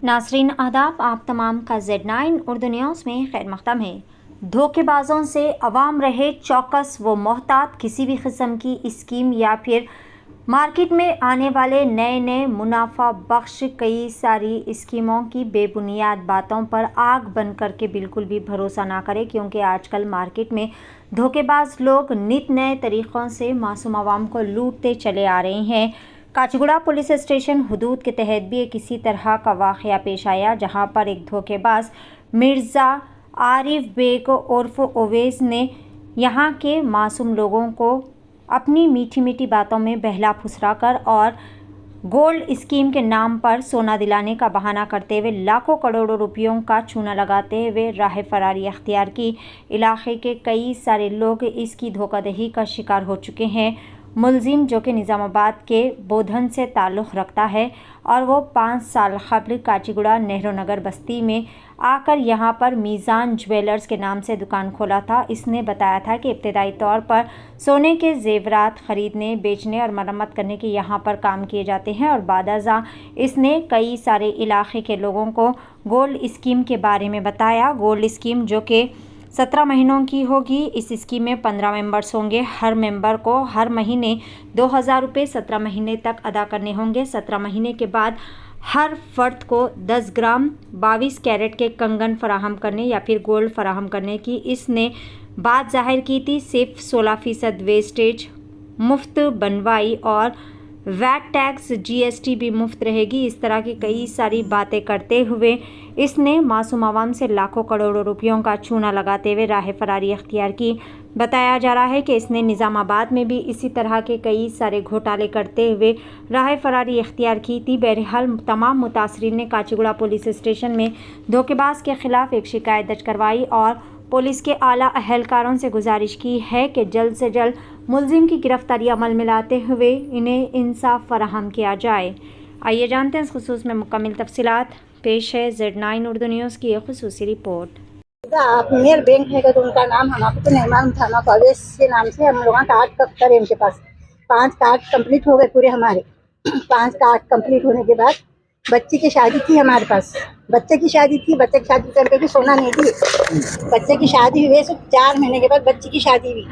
नासरीन आदाब, आप तमाम का Z9 उर्दू न्यूज़ में खैर मक़दम है। धोखेबाजों से अवाम रहे चौकस व मोहतात। किसी भी किस्म की स्कीम या फिर मार्केट में आने वाले नए मुनाफा बख्श कई सारी स्कीमों की बेबुनियाद बातों पर आग बंद करके बिल्कुल भी भरोसा ना करें, क्योंकि आजकल मार्केट में धोखेबाज लोग नित नए तरीक़ों से मासूम आवाम को लूटते चले आ रहे हैं। काचीगुड़ा पुलिस स्टेशन हुदूद के तहत भी एक इसी तरह का वाक़या पेश आया, जहां पर एक धोखेबाज मिर्ज़ा आरिफ बेग उर्फ ओवैस ने यहां के मासूम लोगों को अपनी मीठी मीठी बातों में बहला फुसला कर और गोल्ड स्कीम के नाम पर सोना दिलाने का बहाना करते हुए लाखों करोड़ों रुपयों का चूना लगाते हुए राह फरारी अख्तियार की। इलाके के कई सारे लोग इसकी धोखाधड़ी का शिकार हो चुके हैं। मुलजिम, जो कि निज़ामाबाद के बोधन से ताल्लुक़ रखता है और वो 5 साल क़ब्ल काचीगुड़ा नेहरू नगर बस्ती में आकर यहाँ पर मीज़ान ज्वेलर्स के नाम से दुकान खोला था। इसने बताया था कि इब्तदाई तौर पर सोने के ज़ेवरात ख़रीदने, बेचने और मरम्मत करने के यहाँ पर काम किए जाते हैं और बादअज़ां इसने कई सारे इलाके के लोगों को गोल्ड स्कीम के बारे में बताया। गोल्ड स्कीम जो कि 17 महीनों की होगी। इस स्कीम में 15 मेंबर्स होंगे। हर मेंबर को हर महीने 2000 रुपये 17 महीने तक अदा करने होंगे। 17 महीने के बाद हर फर्द को 10 ग्राम 22 कैरेट के कंगन फराहम करने या फिर गोल्ड फराहम करने की इसने बात जाहिर की थी। सिर्फ 16% वेस्टेज मुफ्त बनवाई और वैट टैक्स GST भी मुफ्त रहेगी। इस तरह की कई सारी बातें करते हुए इसने मासूम आवाम से लाखों करोड़ों रुपयों का चूना लगाते हुए राह फरारी अख्तियार की। बताया जा रहा है कि इसने निज़ामाबाद में भी इसी तरह के कई सारे घोटाले करते हुए राह फरारी अख्तियार की थी। बहरहाल तमाम मुतासरीन ने काचीगुड़ा पुलिस स्टेशन में धोखेबाज के ख़िलाफ़ एक शिकायत दर्ज करवाई और पुलिस के आला अहलकारों से गुजारिश की है कि जल्द से जल्द मुलजिम की गिरफ्तारी अमल में लाते हुए इन्हें इंसाफ फराहम किया जाए। आइए जानते हैं इस खुसूस में मुकम्मल तफसीलात। पेश है Z9 उर्दू न्यूज़ की एक खुसूसी रिपोर्ट। मेयर बैंक है तो उनका नाम हम आपको नहीं मालूम था ना, अवैस के नाम से हम लोगों का 8 कार्ड है उनके पास। 5 कार्ड कंप्लीट हो गए पूरे हमारे। 5 कार्ड कंप्लीट होने के बाद बच्ची की शादी थी हमारे पास। बच्चे की शादी थी, बच्चे की शादी टाइम पे भी सोना नहीं दी। बच्चे की शादी हुई 4 महीने के बाद बच्ची की शादी हुई।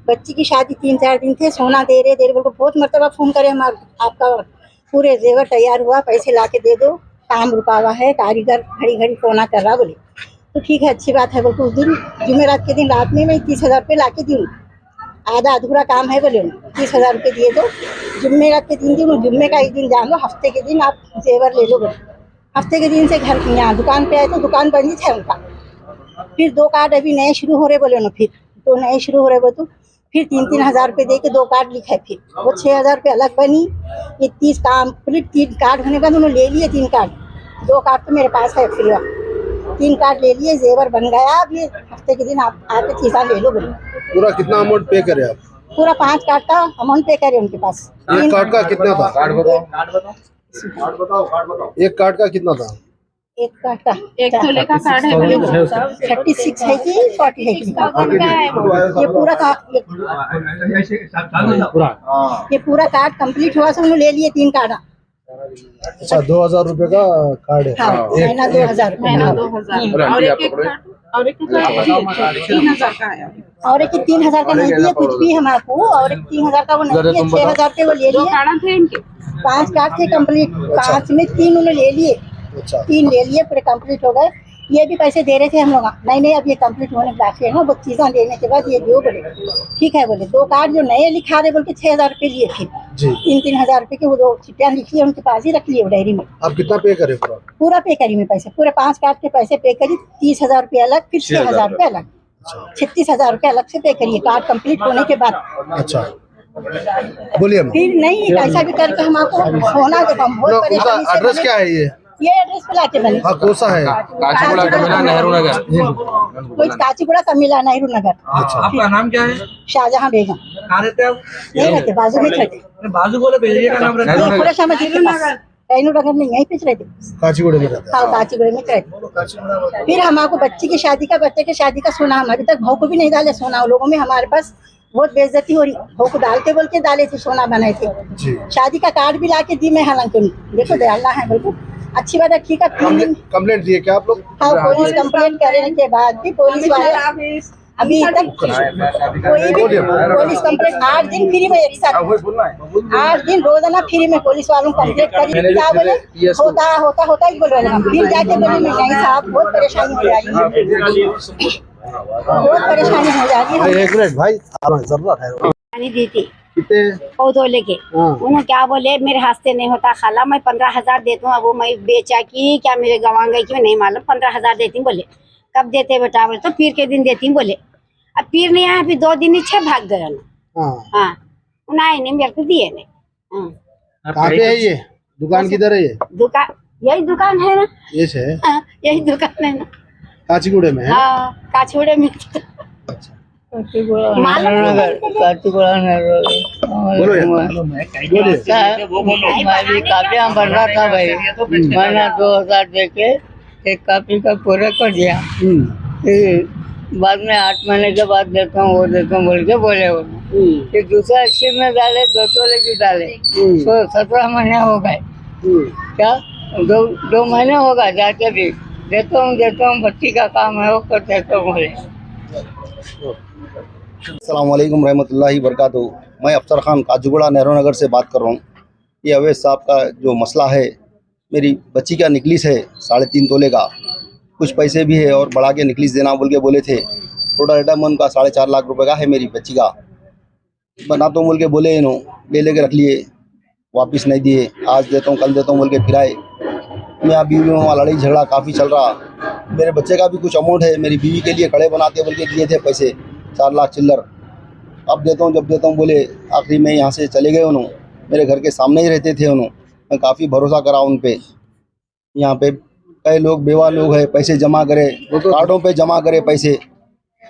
बच्ची की शादी 3-4 दिन थे, सोना दे रहे बोल को बहुत मरतबा फ़ोन करे हम, आपका पूरे जेवर तैयार हुआ, पैसे ला के दे दो, काम रुका हुआ है, कारीगर घड़ी घड़ी फोना कर रहा। बोले तो ठीक है, अच्छी बात है। बोल उस दिन जुमेरात के दिन रात में मैं 30,000 रुपये ला के दूँ, आधा अधूरा काम है। बोले 30,000 रुपये दिए दो, जुम्मेरात के दिन दूँ, जुम्मे का एक दिन जान लो, हफ्ते के दिन आप जेवर ले लो। बोले हफ्ते के दिन से घर यहाँ दुकान पे आए तो दुकान बंद था उनका। फिर 2 कार्ड अभी नए शुरू हो रहे बोले ना, फिर तो नए शुरू हो रहे बोले तो फिर 3-3 हज़ार रुपये दे के 2 कार्ड लिखा है। फिर वो 6,000 रुपये अलग बनी। ये 30 कंप्लीट 3 कार्ड होने के बाद उन्होंने ले लिए 3 कार्ड। 2 कार्ड तो मेरे पास है, फिर 3 कार्ड ले लिए, जेवर बन गया। अब ये हफ्ते के दिन आप आके चीज़ा ले लो। बोले पूरा कितना अमाउंट पे करे आप? पूरा 5 कार्ड का अमाउंट पे करे उनके पास। एक कार्ड का कितना था? कार्ड बताओ। एक कार्ड का कितना था? एक कार्ड का एक तोले का कार्ड है, 36 है कि 40 है कि ये पूरा का ये पूरा कार्ड कंप्लीट हुआ से उन्होंने ले लिए 3 कार्ड। अच्छा, 2,000 रुपए का कार्ड है। हाँ, महीना 2,000 महीना 2,000 और एक और एक 3,000 का है। और एक 3,000 का नहीं दिया कुछ भी हमको, और एक 3,000 का वो नहीं दिया। 6,000 रुपये वो ले 2 लिए। कार्ड थे इनके, 5 कार्ड थे कंप्लीट। 5 में 3 उन्होंने ले लिए। अच्छा, 3 ले लिए, पूरे कंप्लीट हो गए। ये भी पैसे दे रहे थे हम लोग, नहीं अब ये कंप्लीट होने बाकी है ना, वो चीज़ें लेने के बाद ये दो। बोले ठीक है। बोले 2 कार्ड जो नए लिखा रहे बोल के 6,000 रुपये लिए। फिर 3-3 हज़ार रुपये की वो 2 चिट्ठियाँ लिखी है, उनके पास ही रख लिए डायरी में। आप कितना पे करे? पूरा पे करी मैं पैसे, पूरे 5 कार्ड के पैसे पे करी। 30,000 रुपये अलग, फिर 6,000 रुपये अलग, 36,000 रुपये अलग से पे करिए कार्ड कंप्लीट होने के बाद। अच्छा, बोलिए। फिर नहीं ऐसा भी करके हम आपको सोना जब हम बहुत परेशानी से एड्रेस क्या है? ये एड्रेस पे लाके बने। हाँ, कौन सा है? काचीगुड़ा कमिला नेहरू नगर। कोई काचीगुड़ा कमिला नेहरू नगर। आपका नाम क्या है? शाहजहां बेगम। कहाँ रहते आप? नहीं रहते, बाजू में रहते। बाजू बोले भेजिए का नाम रहता है। थोड़ा सा नेहरू नगर में यहीं पे रहते। काचीगुड़ा में रहता हाँ, काचीगुड़ा में रहते। फिर हम आपको बच्चे की शादी का सोना हम अभी तक भाव को भी नहीं डाले। सोना लोगों में हमारे पास बहुत बेइज्जती हो रही। भाव को डालते बोल के डाले थे, सोना बनाए थे। शादी का कार्ड भी ला के दी मैं, हालांकि देखो डालना है बोल अच्छी बात है, ठीक है। 3 दिन कंप्लेंट दिए क्या आप लोग? हाँ, पुलिस कंप्लेंट करने के बाद भी पुलिस वाले अभी तक कोई भी पुलिस कंप्लेंट 8 दिन फ्री में, एक साथ 8 दिन रोजाना फ्री में पुलिस वालों को कंप्लेंट करी। क्या बोले, होता ही बोल रहे हैं। फिर जाके बोले नहीं साहब, बहुत परेशानी हो जाएगी, बहुत परेशानी हो जाएगी। एक मिनट भाई, जरूरत है पानी दी थी कितने पौधों लेके, उन्होंने क्या बोले मेरे हाथ से नहीं होता खाला, मैं 15,000 देता हूँ। अब वो मैं बेचा की क्या मेरे गंवा गई की नहीं मालूम, 15,000 देती हूँ। बोले कब देते बेटा? बोले तो पीर के दिन देती हूँ। बोले अब पीर नहीं आया, फिर 2 दिन ही 6 भाग गया ना। हाँ, उन्हें नहीं, मेरे को दिए नहीं। कहाँ पे है ये दुकान? किधर है ये दुकान? यही दुकान है ना, ये है? यही दुकान है ना, काचीगुड़े में है। हाँ, काछोड़े में। बोलो बोलिए। मैं भी काफिया बन रहा था भाई, मैंने 2,000 दे के एक कापी का पूरा कर दिया। फिर बाद में 8 महीने के बाद देता हूँ, वो देता हूँ बोल के बोले वो। फिर दूसरा स्कीम में डाले, 2 तोले की डाले, तो 17 महीने हो गए। क्या 2 महीने होगा जाके भी देता हूँ, बच्ची का काम है वो कर देता हूँ बोले। अस्सलाम वालेकुम रहमतुल्लाहि वबरकातुहू। मैं अफसर खान काजूगुड़ा नेहरू नगर से बात कर रहा हूँ। ये अवैध साहब का जो मसला है, मेरी बच्ची का निकलिस है 3.5 तोले का, कुछ पैसे भी है और बढ़ा के निकलिस देना बोल के बोले थे। टोटल आइटम उनका 4.5 लाख रुपए का है मेरी बच्ची का। बना तो बोल के बोले इन्हों ले के रख लिए, वापस नहीं दिए। आज देता हूँ कल देता हूँ बोल के फिराए। मैं बीवी में वहाँ लड़ाई झगड़ा काफ़ी चल रहा। मेरे बच्चे का भी कुछ अमाउंट है, मेरी बीवी के लिए कड़े बनाते बोल के दिए थे पैसे 4 लाख चिल्लर। अब देता हूँ जब देता हूँ बोले, आखिरी में यहाँ से चले गए उन्होंने। मेरे घर के सामने ही रहते थे उन्होंने, मैं काफ़ी भरोसा करा उन पे। यहाँ पे कई लोग बेवा लोग हैं, पैसे जमा करे, कार्डों पे जमा करे पैसे,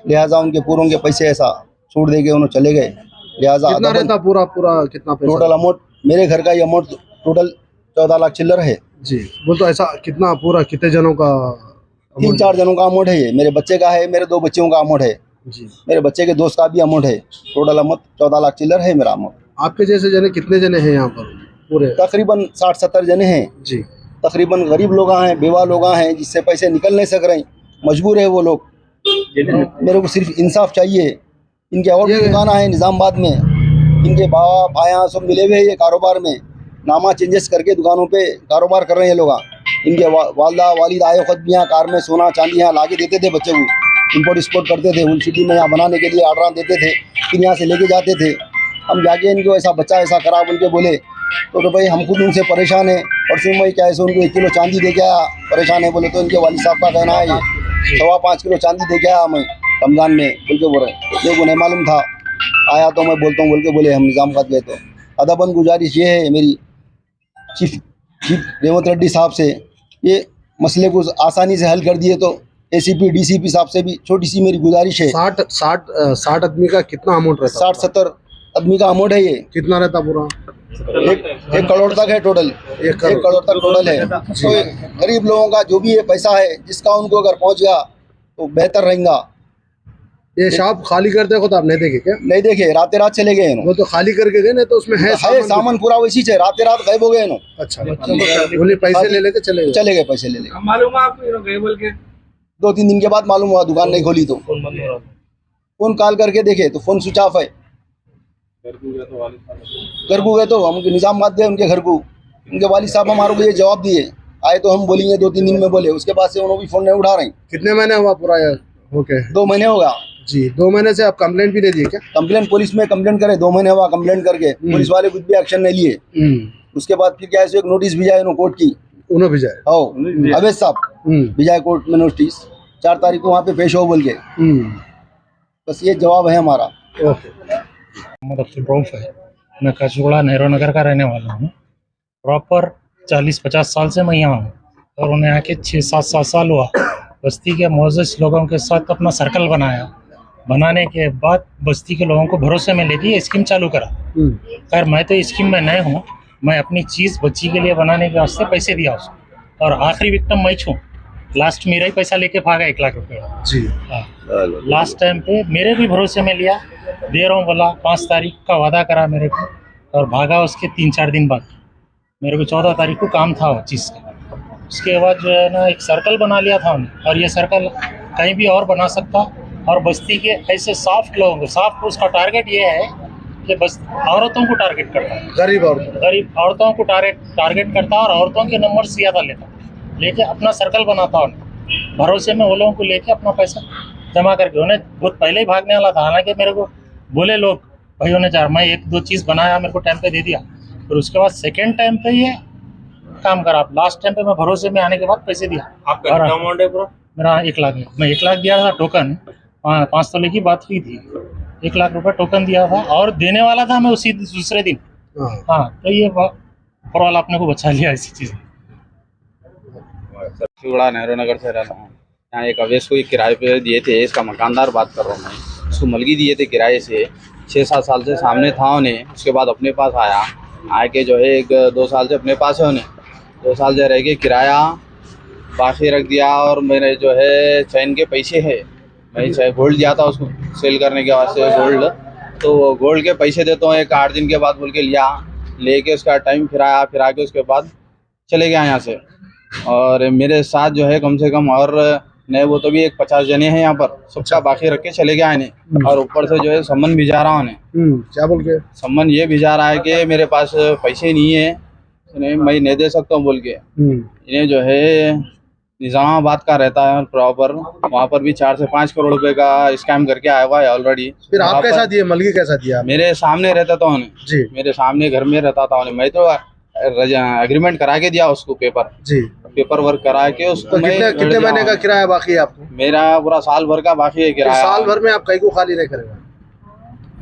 लिहाजा उनके पूरों के पैसे ऐसा छूट दे के उन्होंने चले गए। लिहाजा कितना रहता पूरा कितना पैसा? टोटल अमाउंट मेरे घर का ये अमाउंट टोटल 14 लाख चिल्लर है जी। बोल तो ऐसा कितना पूरा कितने जनों का? 3-4 जनों का अमाउंट है ये। मेरे बच्चे का है, मेरे 2 बच्चियों का अमाउंट है जी। मेरे बच्चे के दोस्त का भी अमाउंट है। टोटल अमाउंट 14 लाख चिल्लर है मेरा अमाउंट। आपके जैसे जने कितने जने हैं यहाँ पर पूरे? तकरीबन 60-70 जने हैं जी। तकरीबन गरीब लोग हैं, बेवा लोग हैं, जिससे पैसे निकल नहीं सक रहे, मजबूर है वो लोग। मेरे को सिर्फ इंसाफ चाहिए। इनके और भी दुकान है निज़ामाबाद में, इनके बाबा भाया सब मिले हुए ये कारोबार में, नामा चेंजेस करके दुकानों पे कारोबार कर रहे हैं लोग। इनके वालदा वालिद आए खुद भी यहाँ कार में सोना चांदी यहाँ ला के देते थे बच्चे को, इम्पोर्ट एक्सपोर्ट करते थे, उन सिटी में यहाँ बनाने के लिए ऑर्डर देते थे, फिर यहाँ से लेके जाते थे। हम जाके इनको ऐसा बच्चा ऐसा करा बोल के बोले तो भाई हम खुद उनसे परेशान है। परसों में क्या ऐसे उनको 1 किलो चांदी दे के आया, परेशान है बोले तो इनके वालिद साहब का कहना है ये 5.25 किलो चांदी दे के आया मैं रमज़ान में बोल के बोल रहे। मेरे को नहीं मालूम था, आया तो मैं बोलता हूँ बोल के बोले हम निज़ामाबाद गए। तो अदबन गुजारिश ये है मेरी चीफ रेवंत रेड्डी साहब से, ये मसले को आसानी से हल कर दिए तो ACP DCP साहब से भी छोटी सी मेरी गुजारिश है। 60 आदमी का कितना अमाउंट रहता? 60-70 आदमी का अमाउंट है ये। कितना रहता पूरा? 1 करोड़ तक है टोटल। 1 करोड़ तक टोटल है। तो गरीब लोगों का जो भी ये पैसा है, जिसका उनको अगर पहुंच गया तो बेहतर रहेगा। ये शॉप खाली करते हो तो आप नहीं देखे क्या? नहीं देखे, रात रात चले गए। वो तो खाली करके गए ना, तो उसमें है सामान पूरा वैसी है, रात रात गायब हो गए। अच्छा, बोले पैसे ले लेके चले गए पैसे ले लेके। मालूम है आपको गए बोल के? 2-3 दिन के बाद मालूम हुआ दुकान नहीं खोली तो फोन कॉल करके देखे तो फोन स्विच ऑफ है। घर को गए तो हम निज़ामाबाद गए उनके घर को, उनके वालिद साहब हमारे को ये जवाब दिए, आए तो हम बोलेंगे 2-3 दिन में बोले। उसके बाद से उन्होंने भी फोन नहीं उठा रहे। कितने महीने हुआ पूरा ओके? 2 महीने हो गया जी। 2 महीने से आप कंप्लेंट भी दे दिए क्या? कंप्लेंट पुलिस में कंप्लेंट करे, 2 महीने हुआ कंप्लेंट करके, पुलिस वाले कुछ भी एक्शन नहीं लिए। उसके बाद फिर क्या एक नोटिस भिजाए उन्होंने कोर्ट की, उन्होंने भिजाए अवैध साहब भिजाए कोर्ट में नोटिस, 4 तारीख को वहाँ पे पेश हो बोल के। बस ये जवाब है हमारा। मोहम्मद अब्दुल रऊफ है, मैं काचूगुड़ा नेहरू नगर का रहने वाला हूँ। प्रॉपर 40-50 साल से मैं यहाँ हूँ और उन्हें आके 6-7 साल हुआ। बस्ती के मोअज़्ज़ज़ लोगों के साथ अपना सर्कल बनाया, बनाने के बाद बस्ती के लोगों को भरोसे में लेके स्कीम चालू करा। खैर मैं तो स्कीम में नए हूँ, मैं अपनी चीज़ बच्ची के लिए बनाने के वास्ते पैसे दिया उसको और आखिरी विक्टिम मैं छूँ। लास्ट मेरा ही पैसा लेके भागा 1 लाख रुपये जी। हाँ, लास्ट टाइम पे मेरे भी भरोसे में लिया, दे रहा हूँ बोला, 5 तारीख का वादा करा मेरे को और भागा उसके 3-4 दिन बाद। मेरे को 14 तारीख को काम था वो चीज़ का। उसके बाद जो है ना एक सर्कल बना लिया था उन्होंने, और ये सर्कल कहीं भी और बना सकता, और बस्ती के ऐसे सॉफ्ट लोगों को, सॉफ्ट उसका टारगेट ये है कि बस औरतों को टारगेट करता है, गरीब औरतों को टारगेट करता है, और औरतों के नंबर ज़्यादा लेके अपना सर्कल बनाता उन्हें, भरोसे में वो लोगों को लेके अपना पैसा जमा करके। उन्हें बहुत पहले ही भागने वाला था, हालांकि मेरे को बोले लोग भाई उन्हें चार, मैं 1-2 चीज़ बनाया, मेरे को टाइम पे दे दिया, फिर उसके बाद सेकेंड टाइम पे ये काम करा, लास्ट टाइम पे मैं भरोसे में आने के बाद पैसे दिया। आपका कितना अमाउंट है पूरा? मेरा 1 लाख है, मैं 1 लाख दिया था टोकन, 5 तोले की बात हुई थी, 1 लाख रुपए टोकन दिया था, और देने वाला था मैं उसी दूसरे दिन। हाँ, तो ये ऊपर वाला अपने को बचा लिया ऐसी चीज़। चूड़ा नेहरू नगर से रहना हूँ। यहाँ एक अवैस को किराए पे दिए थे, इसका मकानदार बात कर रहा हूँ मैं, उसको मलगी दिए थे किराए से, 6-7 साल से सामने था उन्हें, उसके बाद अपने पास आके जो है 1-2 साल से अपने पास है उन्हें, 2 साल से रह के किराया बाकी रख दिया, और मेरे जो है चैन के पैसे है, मैं गोल्ड दिया था उसको सेल करने के वास्ते गोल्ड, तो गोल्ड के पैसे देता हूँ 1-8 दिन के बाद बोल के लेके उसका टाइम फिरा के उसके बाद चले गया यहाँ से। और मेरे साथ जो है कम से कम और नहीं वो तो भी 50 जने हैं यहाँ पर, सबका बाकी रख के चले गया इन्हें, और ऊपर से जो है सम्मन भिजा रहा उन्हें। क्या बोल के? सम्मन ये भिजा रहा है कि मेरे पास पैसे नहीं है, मैं नहीं दे सकता हूँ बोल के। इन्हें जो है निज़ामाबाद का रहता है प्रॉपर, वहाँ पर भी 4 से 5 करोड़ रुपए का स्कैम करके आया हुआ है ऑलरेडी। फिर आप कैसा दिए, मलगी कैसा दिया? मेरे सामने रहता था उन्हें जी, मेरे सामने घर में रहता था उन्हें, मैं तो एग्रीमेंट करा के दिया उसको, पेपर वर्क करा के उसको। तो कितने महीने का किराया बाकी है आपको? मेरा पूरा साल भर का बाकी है किराया। साल भर में आप कहीं को खाली नहीं करेगा?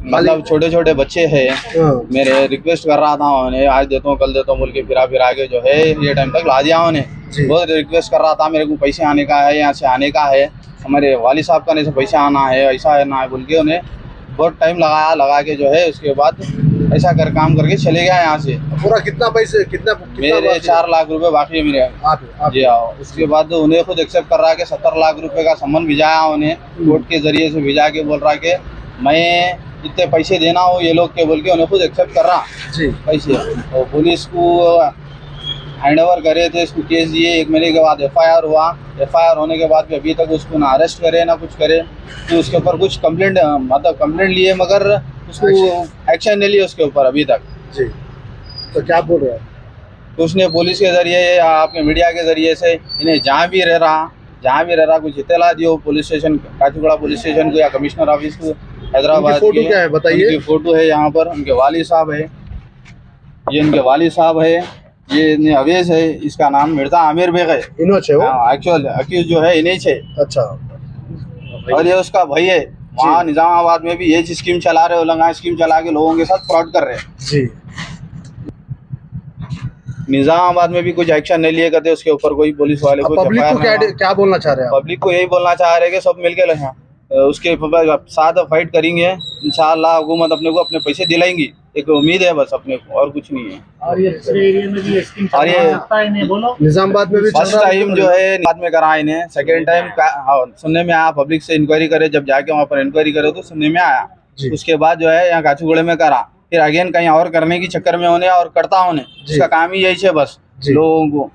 मतलब छोटे छोटे बच्चे हैं, मेरे रिक्वेस्ट कर रहा था उन्हें, आज देता हूँ कल देता हूँ बोल के फिरा के जो है ये टाइम तक ला दिया उन्हें। बहुत रिक्वेस्ट कर रहा था, मेरे को पैसे आने का है, यहाँ से आने का है, हमारे वाली साहब का नहीं से पैसा आना है, ऐसा है ना है बोल के उन्हें बहुत टाइम लगा के जो है उसके बाद ऐसा काम करके चले गया यहाँ से। पूरा कितना पैसे कितना मेरे 4 लाख रुपए बाकी है मेरे। जी हाँ, उसके बाद उन्हें खुद एक्सेप्ट कर रहा है कि 70 लाख रुपए का सम्मन भिजाया उन्हें, कोर्ट के जरिए से भिजा के बोल रहा है कि मैं इतने पैसे देना हो ये लोग के बोल के, उन्हें खुद एक्सेप्ट कर रहा पैसे। और पुलिस को हैंड ओवर करे थे, इसको केस दिए, 1 महीने के बाद FIR हुआ, FIR होने के बाद भी अभी तक उसको ना अरेस्ट करे ना कुछ करे, तो उसके ऊपर कुछ कंप्लेंट लिए मगर उसको एक्शन नहीं लिया उसके ऊपर अभी तक। जी, तो क्या बोल रहे हैं? तो उसने पुलिस के जरिए या आपके मीडिया के जरिए से इन्हें जहाँ भी रह रहा कुछ इत्तला दियो police station, Kachiguda police station को या कमिश्नर ऑफिस को हैदराबाद। फोटो क्या है बताइए? उनकी फोटो है यहाँ पर, उनके वाली साहब है, ये इनके वाली साहब है, ये अवेश है, इसका नाम मिर्जा आमिर बेग है, एक्चुअल अक्यूज जो है इन्हीं से। अच्छा, और ये उसका भाई है, वहाँ निजामाबाद में भी ये स्कीम चला रहे, उलंघा स्कीम चला के लोगों के साथ फ्रॉड कर रहे हैं जी। निजामाबाद में भी कुछ एक्शन नहीं लिए करते उसके ऊपर कोई पुलिस वाले। पब्लिक को क्या बोलना चाह रहे हैं? पब्लिक को यही बोलना चाह रहे हैं कि सब मिलके लगे उसके साथ फाइट करेंगे, इंशाअल्लाह हुकूमत अपने को अपने पैसे दिलाएंगी, एक उम्मीद है बस अपने को, और कुछ नहीं है। और ये एरिया में भी स्कीम चल सकता है, नहीं बोलो निजामाबाद में भी फर्स्ट टाइम जो है बाद में करा इन्हें, सेकेंड टाइम सुनने में आया, पब्लिक से इंक्वायरी करे, जब जाके वहाँ पर इंक्वायरी करे तो सुनने में आया, उसके बाद जो है यहाँ काचीगुड़े में करा, फिर अगेन कहीं और करने की चक्कर में होने और करता होने, उसका काम ही यही है बस, लोगों को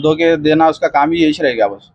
धोखे देना उसका काम ही यही रहेगा बस।